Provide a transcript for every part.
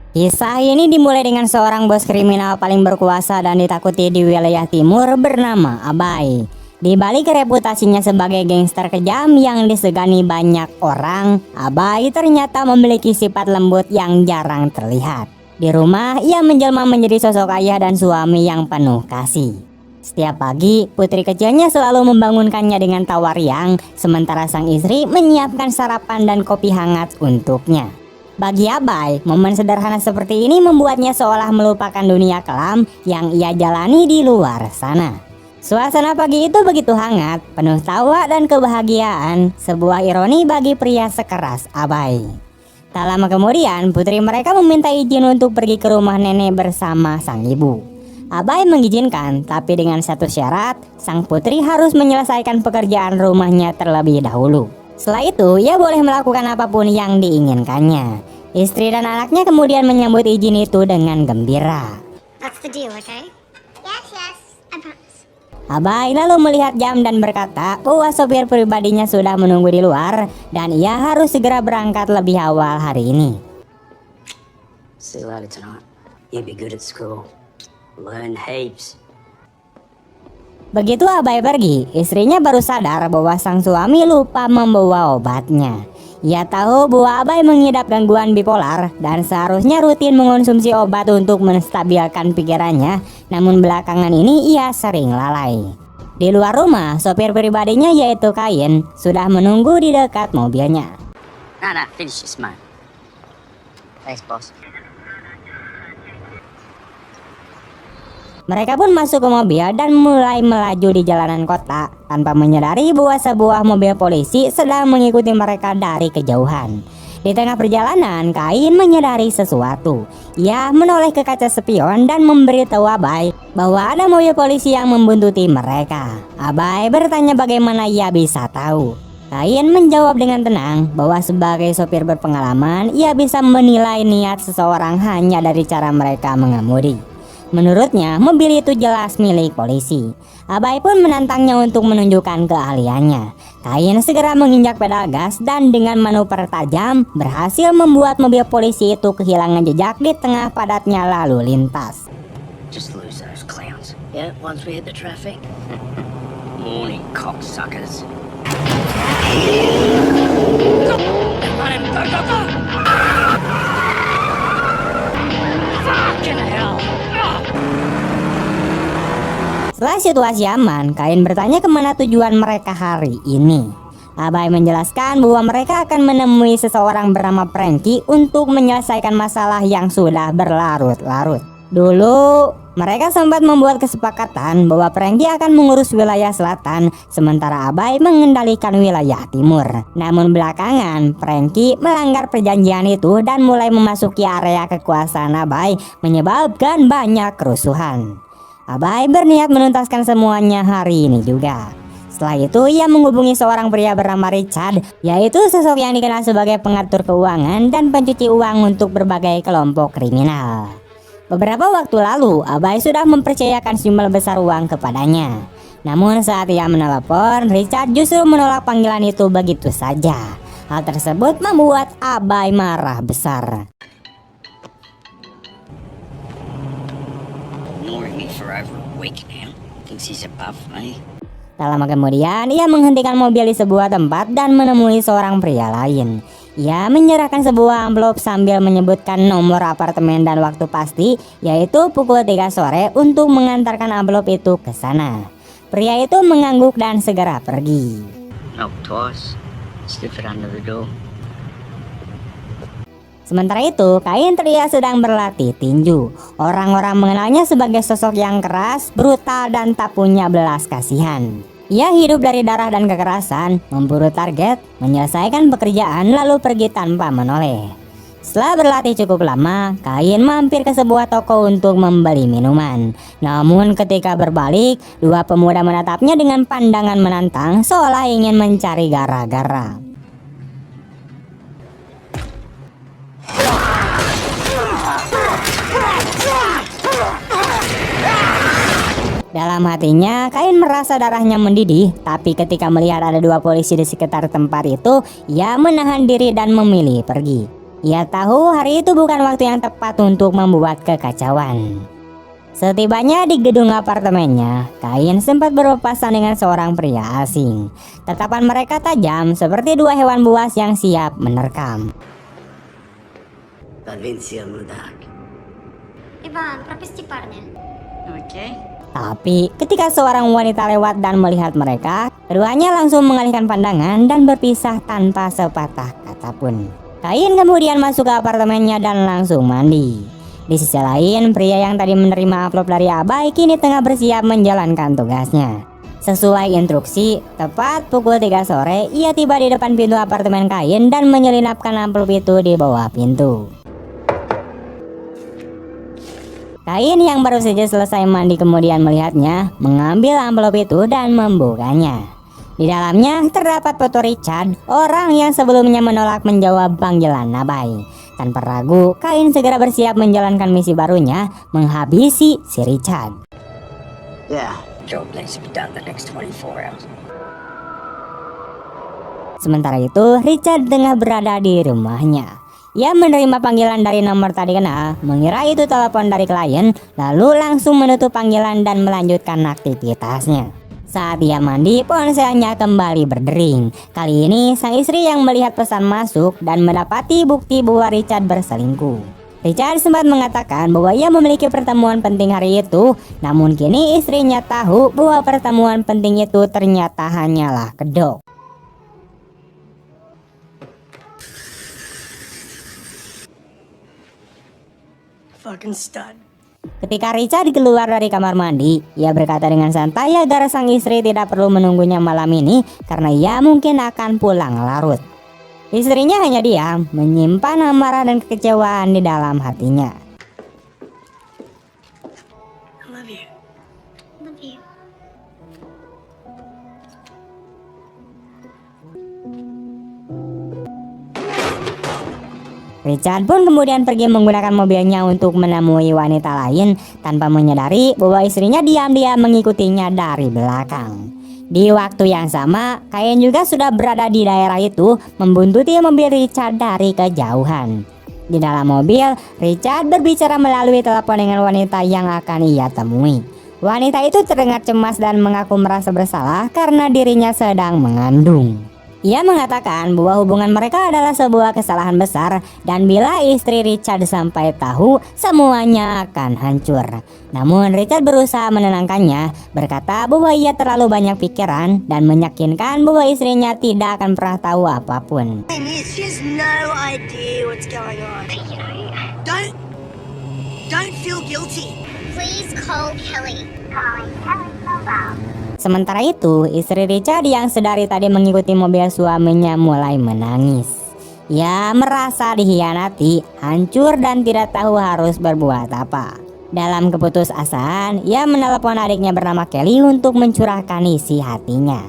Kisah ini dimulai dengan seorang bos kriminal paling berkuasa dan ditakuti di wilayah timur bernama Abai. Di balik reputasinya sebagai gangster kejam yang disegani banyak orang, Abai ternyata memiliki sifat lembut yang jarang terlihat. Di rumah, ia menjelma menjadi sosok ayah dan suami yang penuh kasih. Setiap pagi, putri kecilnya selalu membangunkannya dengan tawa riang, sementara sang istri menyiapkan sarapan dan kopi hangat untuknya. Bagi Abai, momen sederhana seperti ini membuatnya seolah melupakan dunia kelam yang ia jalani di luar sana. Suasana pagi itu begitu hangat, penuh tawa dan kebahagiaan, sebuah ironi bagi pria sekeras Abai. Tak lama kemudian, putri mereka meminta izin untuk pergi ke rumah nenek bersama sang ibu. Abai mengizinkan, tapi dengan satu syarat, sang putri harus menyelesaikan pekerjaan rumahnya terlebih dahulu. Setelah itu, ia boleh melakukan apapun yang diinginkannya. Istri dan anaknya kemudian menyambut izin itu dengan gembira. That's the deal, okay? Yes, I promise. Abai lalu melihat jam dan berkata bahwa sopir pribadinya sudah menunggu di luar dan ia harus segera berangkat lebih awal hari ini. See you later tonight. You'll be good at school. Learn heaps. Begitu Abai pergi, istrinya baru sadar bahwa sang suami lupa membawa obatnya. Ia tahu bahwa Abai mengidap gangguan bipolar dan seharusnya rutin mengonsumsi obat untuk menstabilkan pikirannya, namun belakangan ini ia sering lalai. Di luar rumah, sopir pribadinya yaitu Kain sudah menunggu di dekat mobilnya. Nah, finish this, man. Thanks, boss. Mereka pun masuk ke mobil dan mulai melaju di jalanan kota tanpa menyadari bahwa sebuah mobil polisi sedang mengikuti mereka dari kejauhan. Di tengah perjalanan, Kain menyadari sesuatu. Ia menoleh ke kaca spion dan memberitahu Abai bahwa ada mobil polisi yang membuntuti mereka. Abai bertanya bagaimana ia bisa tahu. Kain menjawab dengan tenang bahwa sebagai sopir berpengalaman, ia bisa menilai niat seseorang hanya dari cara mereka mengemudi. Menurutnya, mobil itu jelas milik polisi. Abai pun menantangnya untuk menunjukkan keahliannya. Kain segera menginjak pedal gas dan dengan manuver tajam berhasil membuat mobil polisi itu kehilangan jejak di tengah padatnya lalu lintas. Just lose those clowns. Yeah, once we hit the traffic. Morning, cocksuckers. Fucking hell. Setelah situasi aman, Kain bertanya kemana tujuan mereka hari ini. Abai menjelaskan bahwa mereka akan menemui seseorang bernama Frankie untuk menyelesaikan masalah yang sudah berlarut-larut. Dulu, mereka sempat membuat kesepakatan bahwa Frankie akan mengurus wilayah selatan, sementara Abai mengendalikan wilayah timur. Namun belakangan, Frankie melanggar perjanjian itu dan mulai memasuki area kekuasaan Abai, menyebabkan banyak kerusuhan. Abai berniat menuntaskan semuanya hari ini juga. Setelah itu ia menghubungi seorang pria bernama Richard, yaitu sosok yang dikenal sebagai pengatur keuangan dan pencuci uang untuk berbagai kelompok kriminal. Beberapa waktu lalu Abai sudah mempercayakan sejumlah besar uang kepadanya. Namun saat ia menelepon, Richard justru menolak panggilan itu begitu saja. Hal tersebut membuat Abai marah besar. Tak lama kemudian, ia menghentikan mobil di sebuah tempat dan menemui seorang pria lain. Ia menyerahkan sebuah amplop sambil menyebutkan nomor apartemen dan waktu pasti, yaitu pukul 3 sore untuk mengantarkan amplop itu ke sana. Pria itu mengangguk dan segera pergi. Knock twice. Slip it under the door. Sementara itu, Kain terlihat sedang berlatih tinju. Orang-orang mengenalnya sebagai sosok yang keras, brutal, dan tak punya belas kasihan. Ia hidup dari darah dan kekerasan, memburu target, menyelesaikan pekerjaan, lalu pergi tanpa menoleh. Setelah berlatih cukup lama, Kain mampir ke sebuah toko untuk membeli minuman. Namun ketika berbalik, dua pemuda menatapnya dengan pandangan menantang, seolah ingin mencari gara-gara. Dalam hatinya, Kain merasa darahnya mendidih, tapi ketika melihat ada dua polisi di sekitar tempat itu, ia menahan diri dan memilih pergi. Ia tahu hari itu bukan waktu yang tepat untuk membuat kekacauan. Setibanya di gedung apartemennya, Kain sempat berpapasan dengan seorang pria asing. Tatapan mereka tajam seperti dua hewan buas yang siap menerkam. Provincia Mudak. Иван, пропусти парня. Okay. Tapi ketika seorang wanita lewat dan melihat mereka, keduanya langsung mengalihkan pandangan dan berpisah tanpa sepatah kata pun. Kain kemudian masuk ke apartemennya dan langsung mandi. Di sisi lain, pria yang tadi menerima amplop dari Abai kini tengah bersiap menjalankan tugasnya. Sesuai instruksi, tepat pukul 3 sore, ia tiba di depan pintu apartemen Kain dan menyelinapkan amplop itu di bawah pintu. Kain yang baru saja selesai mandi kemudian melihatnya, mengambil amplop itu dan membukanya. Di dalamnya terdapat foto Richard, orang yang sebelumnya menolak menjawab panggilan Abai. Tanpa ragu, Kain segera bersiap menjalankan misi barunya, menghabisi si Richard. Yeah. Job needs to be done the next 24 hours. Sementara itu, Richard tengah berada di rumahnya. Ia menerima panggilan dari nomor tadi kenal, mengira itu telepon dari klien, lalu langsung menutup panggilan dan melanjutkan aktivitasnya. Saat ia mandi, ponselnya kembali berdering. Kali ini, sang istri yang melihat pesan masuk dan mendapati bukti bahwa Richard berselingkuh. Richard sempat mengatakan bahwa ia memiliki pertemuan penting hari itu, namun kini istrinya tahu bahwa pertemuan penting itu ternyata hanyalah kedok. Fucking stud. Ketika Richard keluar dari kamar mandi, ia berkata dengan santai agar sang istri tidak perlu menunggunya malam ini karena ia mungkin akan pulang larut. Istrinya hanya diam, menyimpan amarah dan kekecewaan di dalam hatinya. I love you. Love you. Richard pun kemudian pergi menggunakan mobilnya untuk menemui wanita lain tanpa menyadari bahwa istrinya diam-diam mengikutinya dari belakang. Di waktu yang sama, Kain juga sudah berada di daerah itu membuntuti mobil Richard dari kejauhan. Di dalam mobil, Richard berbicara melalui telepon dengan wanita yang akan ia temui. Wanita itu terdengar cemas dan mengaku merasa bersalah karena dirinya sedang mengandung. Ia mengatakan bahwa hubungan mereka adalah sebuah kesalahan besar dan bila istri Richard sampai tahu, semuanya akan hancur. Namun Richard berusaha menenangkannya, berkata bahwa ia terlalu banyak pikiran dan meyakinkan bahwa istrinya tidak akan pernah tahu apapun. She has no idea what's going on. Don't feel guilty. Please call Kelly. Calling Kelly Mobile. Sementara itu, istri Richard yang sedari tadi mengikuti mobil suaminya mulai menangis. Ia merasa dikhianati, hancur dan tidak tahu harus berbuat apa. Dalam keputusasaan, ia menelepon adiknya bernama Kelly untuk mencurahkan isi hatinya.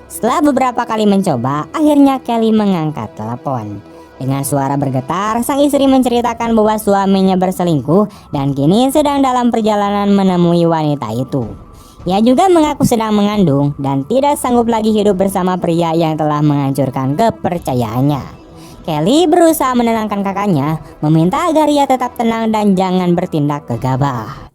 Setelah beberapa kali mencoba, akhirnya Kelly mengangkat telepon. Dengan suara bergetar, sang istri menceritakan bahwa suaminya berselingkuh dan kini sedang dalam perjalanan menemui wanita itu. Ia juga mengaku sedang mengandung dan tidak sanggup lagi hidup bersama pria yang telah menghancurkan kepercayaannya. Kelly berusaha menenangkan kakaknya, meminta agar ia tetap tenang dan jangan bertindak gegabah.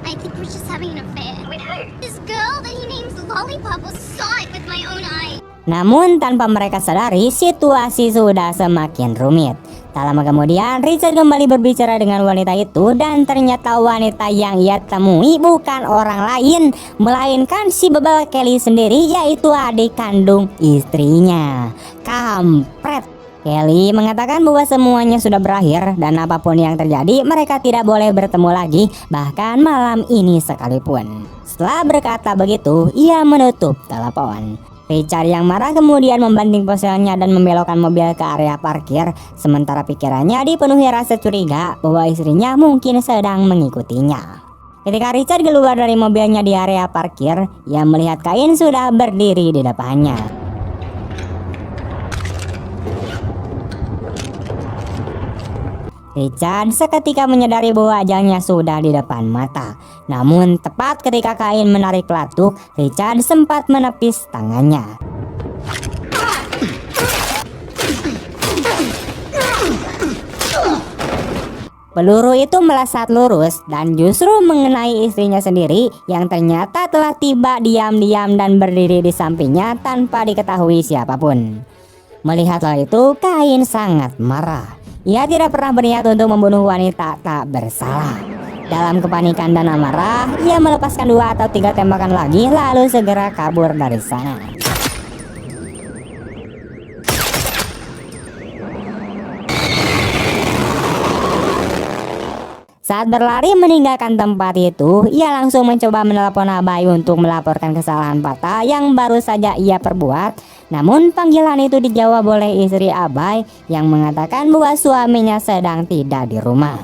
I think we're just having an affair. With who? This girl that he names Lollipop was saw it with my own eyes. Namun tanpa mereka sadari, situasi sudah semakin rumit. Tak lama kemudian, Richard kembali berbicara dengan wanita itu dan ternyata wanita yang ia temui bukan orang lain, melainkan si bebel Kelly sendiri, yaitu adik kandung istrinya. Kampret! Kelly mengatakan bahwa semuanya sudah berakhir dan apapun yang terjadi mereka tidak boleh bertemu lagi, bahkan malam ini sekalipun. Setelah berkata begitu, ia menutup telepon. Richard yang marah kemudian membanting ponselnya dan membelokkan mobil ke area parkir, sementara pikirannya dipenuhi rasa curiga bahwa istrinya mungkin sedang mengikutinya. Ketika Richard keluar dari mobilnya di area parkir, ia melihat Kain sudah berdiri di depannya. Richard seketika menyadari bahwa ajalnya sudah di depan mata. Namun tepat ketika Kain menarik pelatuk, Richard sempat menepis tangannya. Peluru itu melesat lurus dan justru mengenai istrinya sendiri yang ternyata telah tiba diam-diam dan berdiri di sampingnya tanpa diketahui siapapun. Melihat hal itu, Kain sangat marah. Ia tidak pernah berniat untuk membunuh wanita tak bersalah. Dalam kepanikan dan amarah, ia melepaskan 2 atau 3 tembakan lagi lalu segera kabur dari sana. Saat berlari meninggalkan tempat itu, ia langsung mencoba menelepon Abai untuk melaporkan kesalahan fatal yang baru saja ia perbuat. Namun panggilan itu dijawab oleh istri Abai yang mengatakan bahwa suaminya sedang tidak di rumah.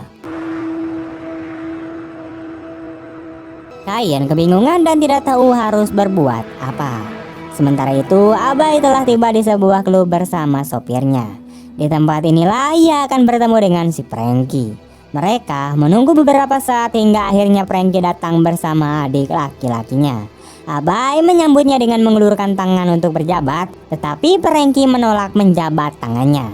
Kain kebingungan dan tidak tahu harus berbuat apa. Sementara itu, Abai telah tiba di sebuah klub bersama sopirnya. Di tempat inilah ia akan bertemu dengan si Frankie. Mereka menunggu beberapa saat hingga akhirnya Frankie datang bersama adik laki-lakinya. Abai menyambutnya dengan mengulurkan tangan untuk berjabat, tetapi Frankie menolak menjabat tangannya.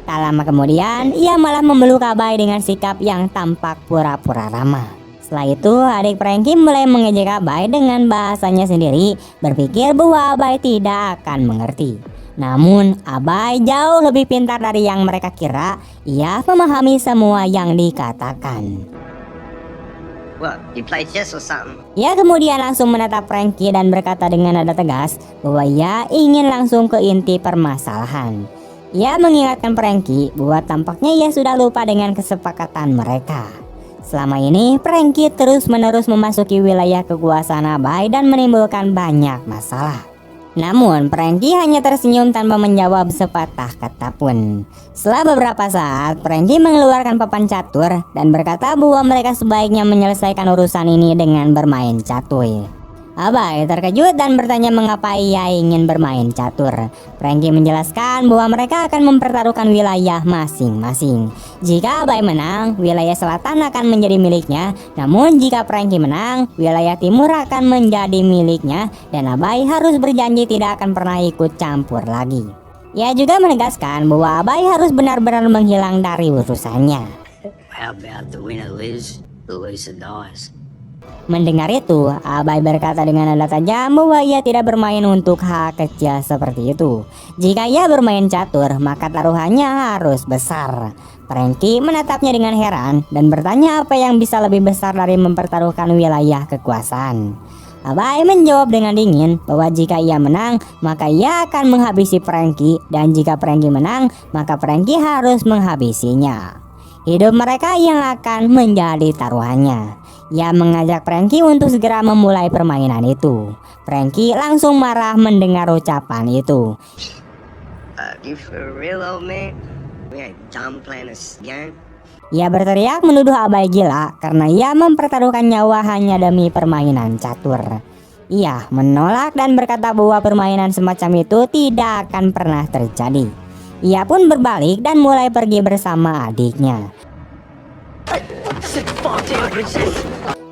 Tak lama kemudian, ia malah memeluk Abai dengan sikap yang tampak pura-pura ramah. Setelah itu, adik Frankie mulai mengejek Abai dengan bahasanya sendiri, berpikir bahwa Abai tidak akan mengerti. Namun, Abai jauh lebih pintar dari yang mereka kira. Ia memahami semua yang dikatakan. What, you play chess or something? Ia kemudian langsung menatap Frankie dan berkata dengan nada tegas bahwa ia ingin langsung ke inti permasalahan. Ia mengingatkan Frankie bahwa tampaknya ia sudah lupa dengan kesepakatan mereka. Selama ini, Frankie terus-menerus memasuki wilayah kekuasaan Abai dan menimbulkan banyak masalah. Namun, Frankie hanya tersenyum tanpa menjawab sepatah kata pun. Setelah beberapa saat, Frankie mengeluarkan papan catur dan berkata bahwa mereka sebaiknya menyelesaikan urusan ini dengan bermain catur. Abai terkejut dan bertanya mengapa ia ingin bermain catur. Frankie menjelaskan bahwa mereka akan mempertaruhkan wilayah masing-masing. Jika Abai menang, wilayah selatan akan menjadi miliknya. Namun jika Frankie menang, wilayah timur akan menjadi miliknya. Dan Abai harus berjanji tidak akan pernah ikut campur lagi. Ia juga menegaskan bahwa Abai harus benar-benar menghilang dari urusannya. How about the winner lives, the loser dies? Mendengar itu, Abai berkata dengan nada tajam bahwa ia tidak bermain untuk hal kecil seperti itu. Jika ia bermain catur, maka taruhannya harus besar. Frankie menatapnya dengan heran dan bertanya apa yang bisa lebih besar dari mempertaruhkan wilayah kekuasaan. Abai menjawab dengan dingin bahwa jika ia menang, maka ia akan menghabisi Frankie, dan jika Frankie menang, maka Frankie harus menghabisinya. Hidup mereka yang akan menjadi taruhannya. Ia mengajak Frankie untuk segera memulai permainan itu. Frankie langsung marah mendengar ucapan itu. You for real, old man? We ain't done playing this game. Ia berteriak menuduh Abai gila karena ia mempertaruhkan nyawa hanya demi permainan catur. Ia menolak dan berkata bahwa permainan semacam itu tidak akan pernah terjadi. Ia pun berbalik dan mulai pergi bersama adiknya.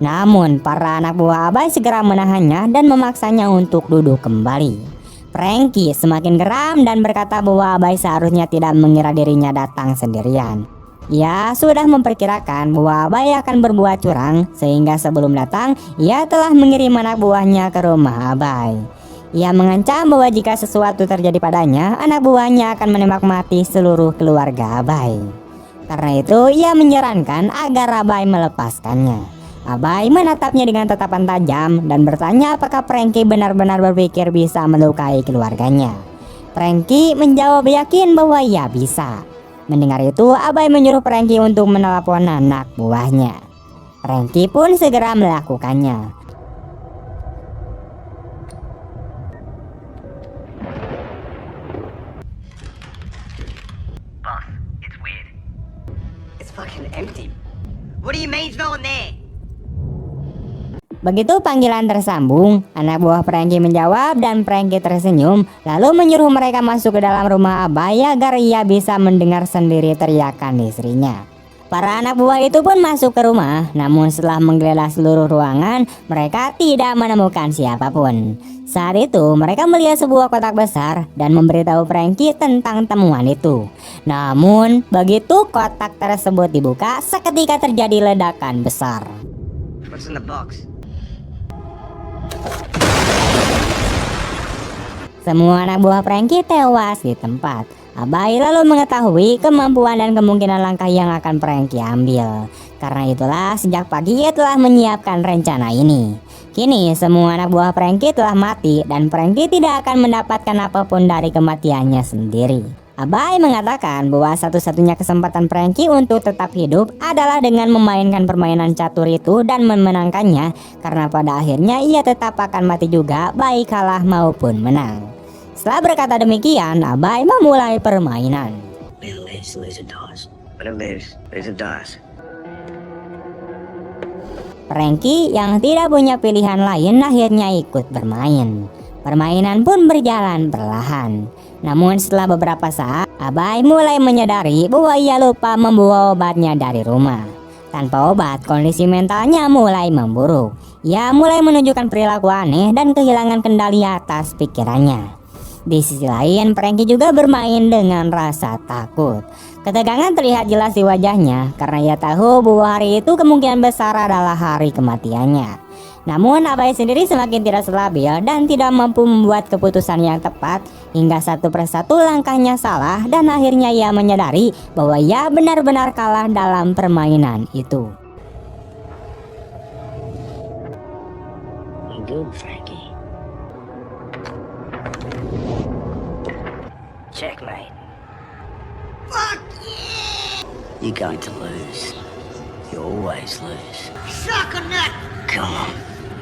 Namun para anak buah Abai segera menahannya dan memaksanya untuk duduk kembali. Frankie semakin geram dan berkata bahwa Abai seharusnya tidak mengira dirinya datang sendirian. Ia sudah memperkirakan bahwa Abai akan berbuat curang, sehingga sebelum datang ia telah mengirim anak buahnya ke rumah Abai. Ia mengancam bahwa jika sesuatu terjadi padanya, anak buahnya akan menembak mati seluruh keluarga Abai. Karena itu ia menyarankan agar Abai melepaskannya. Abai menatapnya dengan tatapan tajam dan bertanya apakah Frankie benar-benar berpikir bisa melukai keluarganya. Frankie menjawab yakin bahwa ia bisa. Mendengar itu, Abai menyuruh Frankie untuk menelepon anak buahnya. Frankie pun segera melakukannya. Boss, it's weird. It's fucking empty. What do you mean it's no one there? Begitu panggilan tersambung, anak buah Frankie menjawab dan Frankie tersenyum lalu menyuruh mereka masuk ke dalam rumah Abai agar ia bisa mendengar sendiri teriakan istrinya. Para anak buah itu pun masuk ke rumah, namun setelah menggeledah seluruh ruangan, mereka tidak menemukan siapapun. Saat itu mereka melihat sebuah kotak besar dan memberitahu Frankie tentang temuan itu. Namun begitu kotak tersebut dibuka, seketika terjadi ledakan besar. What's in the box? Semua anak buah Franky tewas di tempat. Abai lalu mengetahui kemampuan dan kemungkinan langkah yang akan Franky ambil. Karena itulah sejak pagi ia telah menyiapkan rencana ini. Kini semua anak buah Franky telah mati dan Franky tidak akan mendapatkan apapun dari kematiannya sendiri. Abai mengatakan bahwa satu-satunya kesempatan Franky untuk tetap hidup adalah dengan memainkan permainan catur itu dan memenangkannya, karena pada akhirnya ia tetap akan mati juga baik kalah maupun menang. Setelah berkata demikian, Abai memulai permainan. Win, lose, lose or dies. Win, lose or dies. Franky yang tidak punya pilihan lain akhirnya ikut bermain. Permainan pun berjalan perlahan. Namun setelah beberapa saat, Abai mulai menyadari bahwa ia lupa membawa obatnya dari rumah. Tanpa obat, kondisi mentalnya mulai memburuk. Ia mulai menunjukkan perilaku aneh dan kehilangan kendali atas pikirannya. Di sisi lain, Franky juga bermain dengan rasa takut. Ketegangan terlihat jelas di wajahnya karena ia tahu bahwa hari itu kemungkinan besar adalah hari kematiannya. Namun Abai sendiri semakin tidak stabil dan tidak mampu membuat keputusan yang tepat hingga satu persatu langkahnya salah dan akhirnya ia menyadari bahwa ia benar-benar kalah dalam permainan itu. Good, Frankie. Checkmate. Fuck yeah! You're going to lose. You always lose. Suck on that! Come on.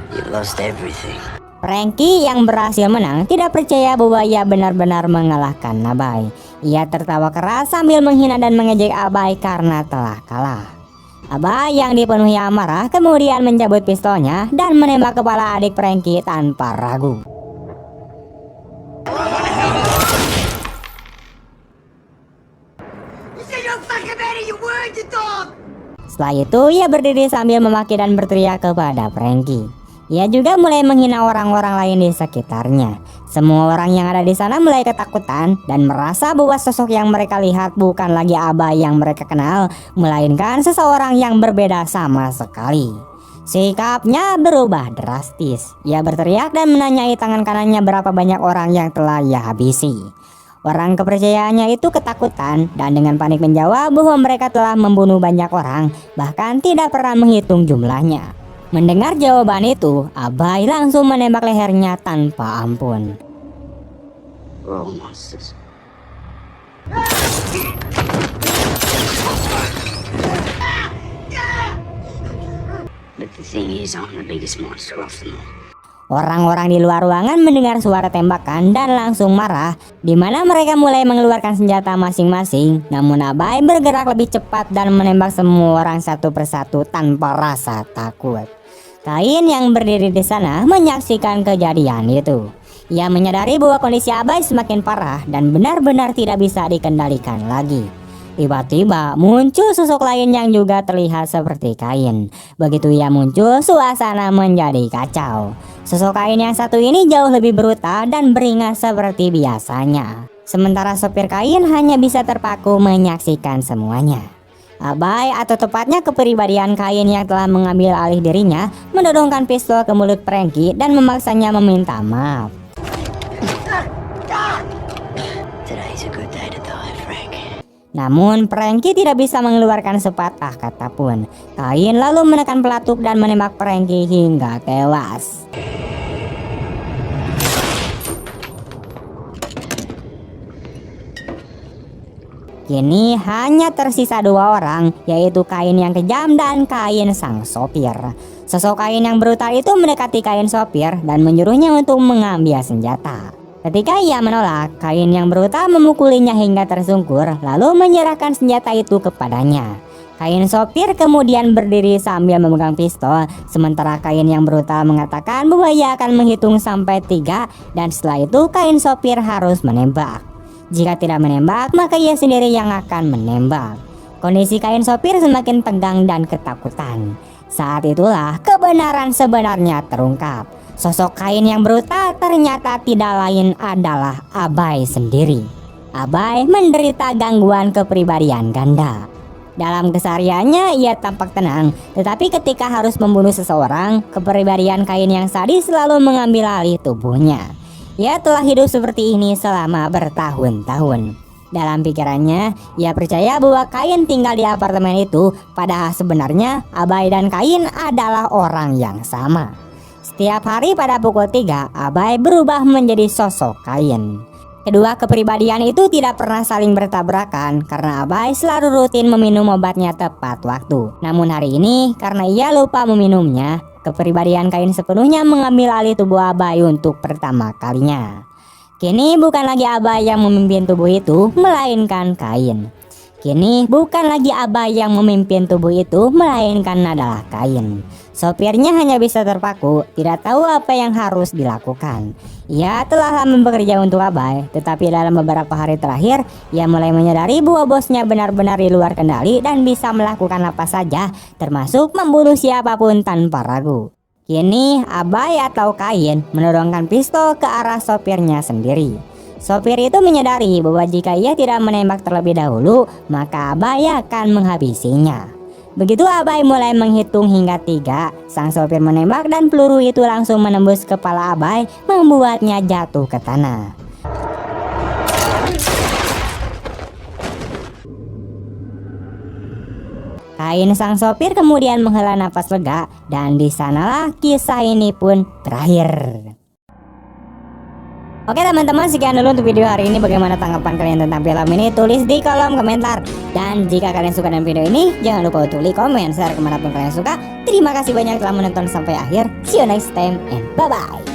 You lost everything. Franky yang berhasil menang tidak percaya bahwa ia benar-benar mengalahkan Abai. Ia tertawa keras sambil menghina dan mengejek Abai karena telah kalah. Abai yang dipenuhi amarah kemudian mencabut pistolnya dan menembak kepala adik Franky tanpa ragu. Setelah itu ia berdiri sambil memaki dan berteriak kepada Franky. Ia juga mulai menghina orang-orang lain di sekitarnya. Semua orang yang ada di sana mulai ketakutan dan merasa bahwa sosok yang mereka lihat bukan lagi Abai yang mereka kenal, melainkan seseorang yang berbeda sama sekali. Sikapnya berubah drastis. Ia berteriak dan menanyai tangan kanannya berapa banyak orang yang telah ia habisi. Orang kepercayaannya itu ketakutan dan dengan panik menjawab bahwa mereka telah membunuh banyak orang, bahkan tidak pernah menghitung jumlahnya. Mendengar jawaban itu, Abai langsung menembak lehernya tanpa ampun. We're all monsters. But the thing is, I'm the biggest monster of them all. Orang-orang di luar ruangan mendengar suara tembakan dan langsung marah, di mana mereka mulai mengeluarkan senjata masing-masing. Namun Abai bergerak lebih cepat dan menembak semua orang satu persatu tanpa rasa takut. Kain yang berdiri di sana menyaksikan kejadian itu. Ia menyadari bahwa kondisi Abai semakin parah dan benar-benar tidak bisa dikendalikan lagi. Tiba-tiba muncul sosok lain yang juga terlihat seperti Kain. Begitu ia muncul, suasana menjadi kacau. Sosok Kain yang satu ini jauh lebih brutal dan beringas seperti biasanya. Sementara sopir Kain hanya bisa terpaku menyaksikan semuanya. Abai atau tepatnya kepribadian Kain yang telah mengambil alih dirinya mendorongkan pistol ke mulut Franky dan memaksanya meminta maaf. Today's a good day to die, Frank. Namun Franky tidak bisa mengeluarkan sepatah kata pun. Kain lalu menekan pelatuk dan menembak Franky hingga tewas. Kini hanya tersisa dua orang, yaitu Kain yang kejam dan Kain sang sopir. Sosok Kain yang brutal itu mendekati Kain sopir dan menyuruhnya untuk mengambil senjata. Ketika ia menolak, Kain yang brutal memukulinya hingga tersungkur, lalu menyerahkan senjata itu kepadanya. Kain sopir kemudian berdiri sambil memegang pistol, sementara Kain yang brutal mengatakan bahwa ia akan menghitung sampai 3 dan setelah itu Kain sopir harus menembak. Jika tidak menembak, maka ia sendiri yang akan menembak. Kondisi Kain sopir semakin tegang dan ketakutan. Saat itulah kebenaran sebenarnya terungkap. Sosok Kain yang brutal ternyata tidak lain adalah Abai sendiri. Abai menderita gangguan kepribadian ganda. Dalam kesehariannya ia tampak tenang, tetapi ketika harus membunuh seseorang, kepribadian Kain yang sadis selalu mengambil alih tubuhnya. Ia telah hidup seperti ini selama bertahun-tahun. Dalam pikirannya, ia percaya bahwa Kain tinggal di apartemen itu, padahal sebenarnya Abai dan Kain adalah orang yang sama. Setiap hari pada pukul 3, Abai berubah menjadi sosok Kain. Kedua kepribadian itu tidak pernah saling bertabrakan karena Abai selalu rutin meminum obatnya tepat waktu. Namun hari ini karena ia lupa meminumnya, kepribadian Kain sepenuhnya mengambil alih tubuh Abai untuk pertama kalinya. Kini bukan lagi Abai yang memimpin tubuh itu, melainkan Kain. Kini bukan lagi Abai yang memimpin tubuh itu, melainkan adalah Kain. Sopirnya hanya bisa terpaku, tidak tahu apa yang harus dilakukan. Ia telah lama bekerja untuk Abai, tetapi dalam beberapa hari terakhir, ia mulai menyadari bahwa bosnya benar-benar di luar kendali dan bisa melakukan apa saja, termasuk membunuh siapapun tanpa ragu. Kini Abai atau Kain menodongkan pistol ke arah sopirnya sendiri. Sopir itu menyadari bahwa jika ia tidak menembak terlebih dahulu, maka Abai akan menghabisinya. Begitu Abai mulai menghitung hingga 3, sang sopir menembak dan peluru itu langsung menembus kepala Abai, membuatnya jatuh ke tanah. Kain sang sopir kemudian menghela napas lega dan di sanalah kisah ini pun berakhir. Oke teman-teman, sekian dulu untuk video hari ini. Bagaimana tanggapan kalian tentang film ini? Tulis di kolom komentar. Dan jika kalian suka dengan video ini, jangan lupa untuk like, komen, share kemanapun kalian suka. Terima kasih banyak telah menonton sampai akhir. See you next time and bye-bye.